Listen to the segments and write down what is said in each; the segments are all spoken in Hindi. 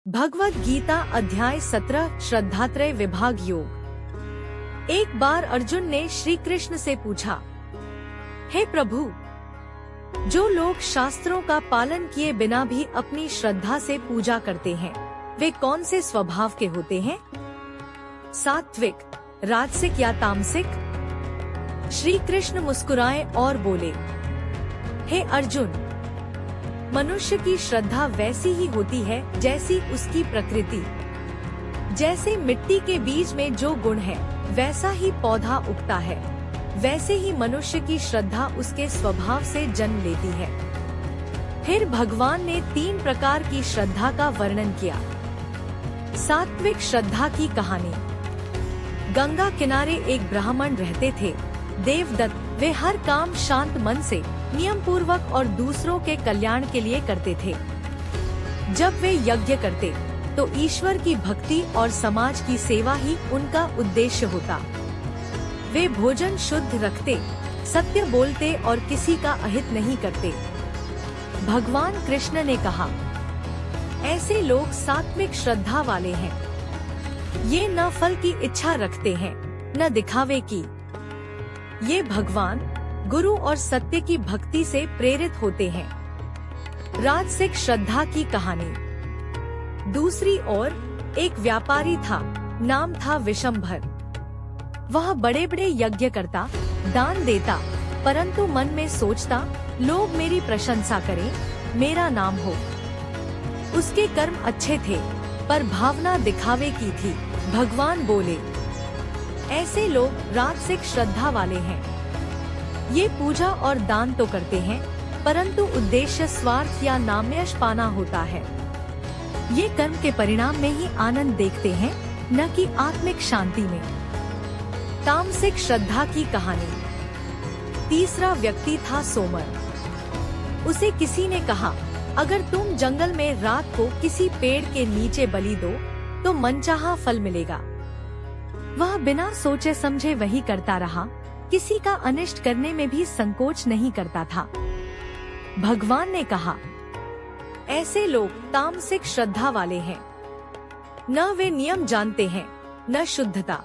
भगवद गीता अध्याय 17 श्रद्धात्रय विभाग योग। एक बार अर्जुन ने श्री कृष्ण से पूछा, हे प्रभु, जो लोग शास्त्रों का पालन किए बिना भी अपनी श्रद्धा से पूजा करते हैं, वे कौन से स्वभाव के होते हैं? सात्विक, राजसिक या तामसिक? श्री कृष्ण मुस्कुराए और बोले, हे अर्जुन, मनुष्य की श्रद्धा वैसी ही होती है जैसी उसकी प्रकृति। जैसे मिट्टी के बीज में जो गुण है, वैसा ही पौधा उगता है, वैसे ही मनुष्य की श्रद्धा उसके स्वभाव से जन्म लेती है। फिर भगवान ने 3 प्रकार की श्रद्धा का वर्णन किया। सात्विक श्रद्धा की कहानी। गंगा किनारे एक ब्राह्मण रहते थे, देवदत्त। वे हर काम शांत मन से, नियम पूर्वक और दूसरों के कल्याण के लिए करते थे। जब वे यज्ञ करते तो ईश्वर की भक्ति और समाज की सेवा ही उनका उद्देश्य होता। वे भोजन शुद्ध रखते, सत्य बोलते और किसी का अहित नहीं करते। भगवान कृष्ण ने कहा, ऐसे लोग सात्विक श्रद्धा वाले हैं। ये न फल की इच्छा रखते हैं, न दिखावे की। ये भगवान, गुरु और सत्य की भक्ति से प्रेरित होते हैं। राजसिक श्रद्धा की कहानी। दूसरी ओर एक व्यापारी था, नाम था विशंभर। वह बड़े बड़े यज्ञ करता, दान देता, परंतु मन में सोचता, लोग मेरी प्रशंसा करें, मेरा नाम हो। उसके कर्म अच्छे थे, पर भावना दिखावे की थी। भगवान बोले, ऐसे लोग राजसिक श्रद्धा वाले हैं। ये पूजा और दान तो करते हैं, परंतु उद्देश्य स्वार्थ या नामयश पाना होता है। ये कर्म के परिणाम में ही आनंद देखते हैं, न कि आत्मिक शांति में। तामसिक श्रद्धा की कहानी। तीसरा व्यक्ति था सोमर। उसे किसी ने कहा, अगर तुम जंगल में रात को किसी पेड़ के नीचे बलि दो तो मनचाहा फल मिलेगा। वह बिना सोचे समझे वही करता रहा, किसी का अनिष्ट करने में भी संकोच नहीं करता था। भगवान ने कहा, ऐसे लोग तामसिक श्रद्धा वाले हैं। न वे नियम जानते हैं, न शुद्धता।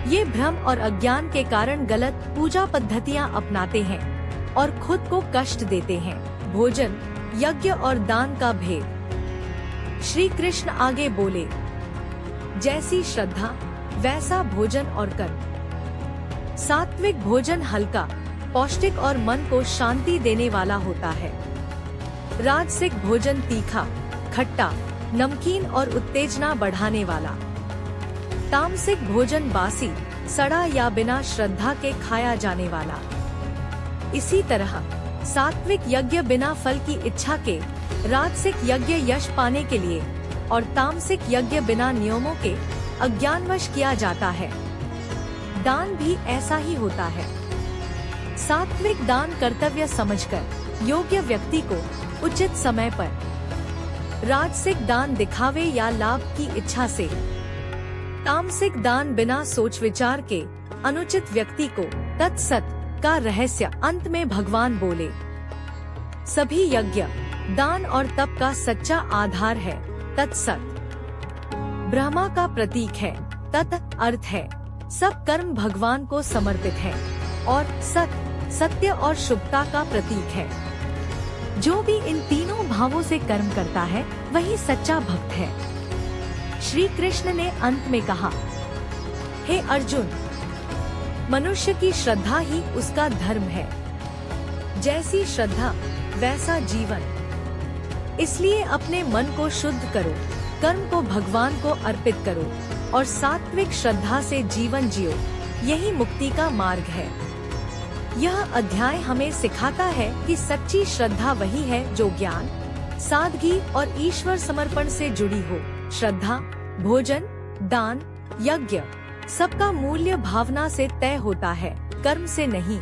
ये भ्रम और अज्ञान के कारण गलत पूजा पद्धतियां अपनाते हैं और खुद को कष्ट देते हैं। भोजन, यज्ञ और दान का भेद। श्री कृष्ण आगे बोले, जैसी श्रद्धा वैसा भोजन और कर्म। सात्विक भोजन हल्का, पौष्टिक और मन को शांति देने वाला होता है। राजसिक भोजन तीखा, खट्टा, नमकीन और उत्तेजना बढ़ाने वाला। तामसिक भोजन बासी, सड़ा या बिना श्रद्धा के खाया जाने वाला। इसी तरह सात्विक यज्ञ बिना फल की इच्छा के, राजसिक यज्ञ यश पाने के लिए और तामसिक यज्ञ बिना नियमों के अज्ञानवश किया जाता है। दान भी ऐसा ही होता है। सात्विक दान कर्तव्य समझकर योग्य व्यक्ति को उचित समय पर। राजसिक दान दिखावे या लाभ की इच्छा से। तामसिक दान बिना सोच विचार के, अनुचित व्यक्ति को। तत्सत का रहस्य। अंत में भगवान बोले, सभी यज्ञ, दान और तप का सच्चा आधार है तत्सत। ब्रह्मा का प्रतीक है, तत् अर्थ है। सब कर्म भगवान को समर्पित है और सत सत्य और शुभता का प्रतीक है। जो भी इन तीनों भावों से कर्म करता है, वही सच्चा भक्त है। श्री कृष्ण ने अंत में कहा, हे अर्जुन, मनुष्य की श्रद्धा ही उसका धर्म है। जैसी श्रद्धा वैसा जीवन। इसलिए अपने मन को शुद्ध करो, कर्म को भगवान को अर्पित करो और सात्विक श्रद्धा से जीवन जियो। यही मुक्ति का मार्ग है। यह अध्याय हमें सिखाता है कि सच्ची श्रद्धा वही है जो ज्ञान, सादगी और ईश्वर समर्पण से जुड़ी हो। श्रद्धा, भोजन, दान, यज्ञ सबका मूल्य भावना से तय होता है, कर्म से नहीं।